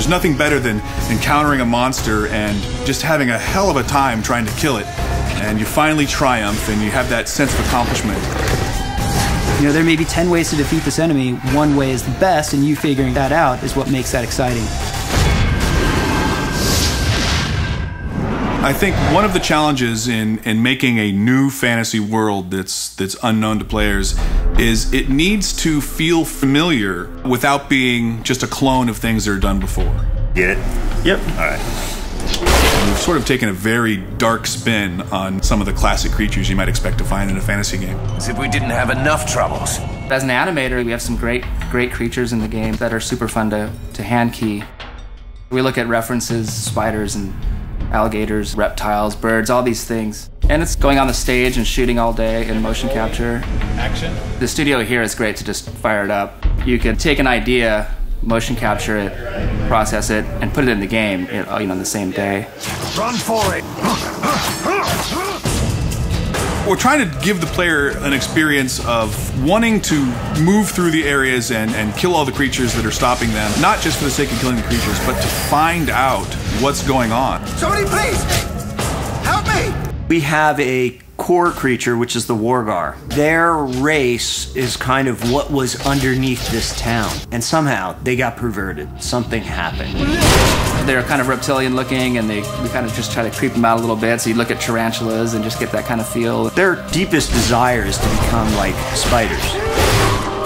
There's nothing better than encountering a monster and just having a hell of a time trying to kill it. And you finally triumph and you have that sense of accomplishment. You know, there may be 10 ways to defeat this enemy. One way is the best, and you figuring that out is what makes that exciting. I think one of the challenges in making a new fantasy world that's unknown to players is it needs to feel familiar without being just a clone of things that are done before. Get it? Yep. All right. We've sort of taken a very dark spin on some of the classic creatures you might expect to find in a fantasy game. As if we didn't have enough troubles. As an animator, we have some great creatures in the game that are super fun to hand key. We look at references, spiders and alligators, reptiles, birds, all these things. And it's going on the stage and shooting all day in motion capture. Action. The studio here is great to just fire it up. You can take an idea, motion capture it, process it, and put it in the game, you know, the same day. Run for it! We're trying to give the player an experience of wanting to move through the areas and kill all the creatures that are stopping them, not just for the sake of killing the creatures, but to find out what's going on. Somebody please! Help me! We have a core creature, which is the Wargar. Their race is kind of what was underneath this town. And somehow, they got perverted. Something happened. They're kind of reptilian looking, and we kind of just try to creep them out a little bit, so you look at tarantulas and just get that kind of feel. Their deepest desire is to become like spiders.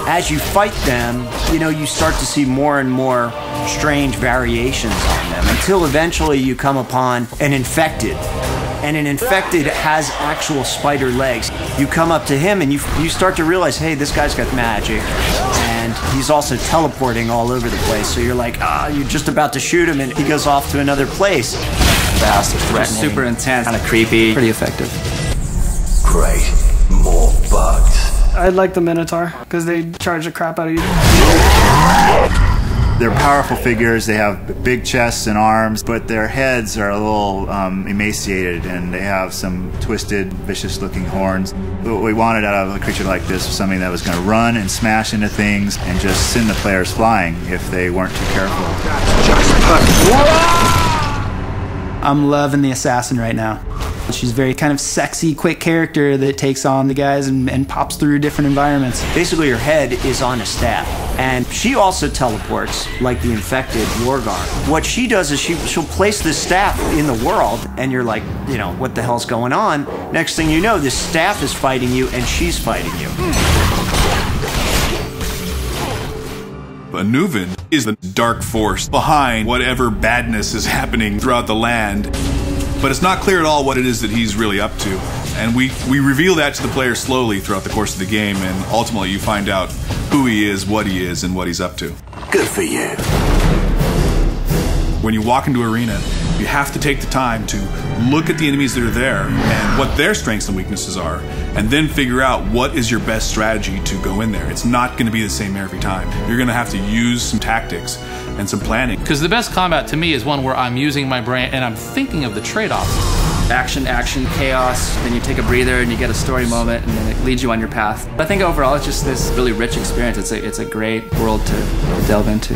As you fight them, you know, you start to see more and more strange variations on them, until eventually you come upon an infected. And an infected has actual spider legs. You come up to him and you start to realize, hey, this guy's got magic. And he's also teleporting all over the place. So you're like, you're just about to shoot him and he goes off to another place. Fast, threatening, super intense, kind of creepy, pretty effective. Great, more bugs. I like the Minotaur, because they charge the crap out of you. They're powerful figures. They have big chests and arms, but their heads are a little emaciated, and they have some twisted, vicious-looking horns. What we wanted out of a creature like this was something that was going to run and smash into things and just send the players flying if they weren't too careful. I'm loving the assassin right now. She's a very kind of sexy, quick character that takes on the guys and pops through different environments. Basically, her head is on a staff, and she also teleports like the infected Wargar. What she does is she'll place this staff in the world, and you're like, you know, what the hell's going on? Next thing you know, this staff is fighting you, and she's fighting you. Anuvan is the dark force behind whatever badness is happening throughout the land. But it's not clear at all what it is that he's really up to. And we reveal that to the player slowly throughout the course of the game, and ultimately you find out who he is, what he's up to. Good for you. When you walk into arena, you have to take the time to look at the enemies that are there and what their strengths and weaknesses are, and then figure out what is your best strategy to go in there. It's not going to be the same every time. You're going to have to use some tactics and some planning. Because the best combat to me is one where I'm using my brain and I'm thinking of the trade-offs. Action, chaos, then you take a breather and you get a story moment, and then it leads you on your path. I think overall it's just this really rich experience. It's a great world to delve into.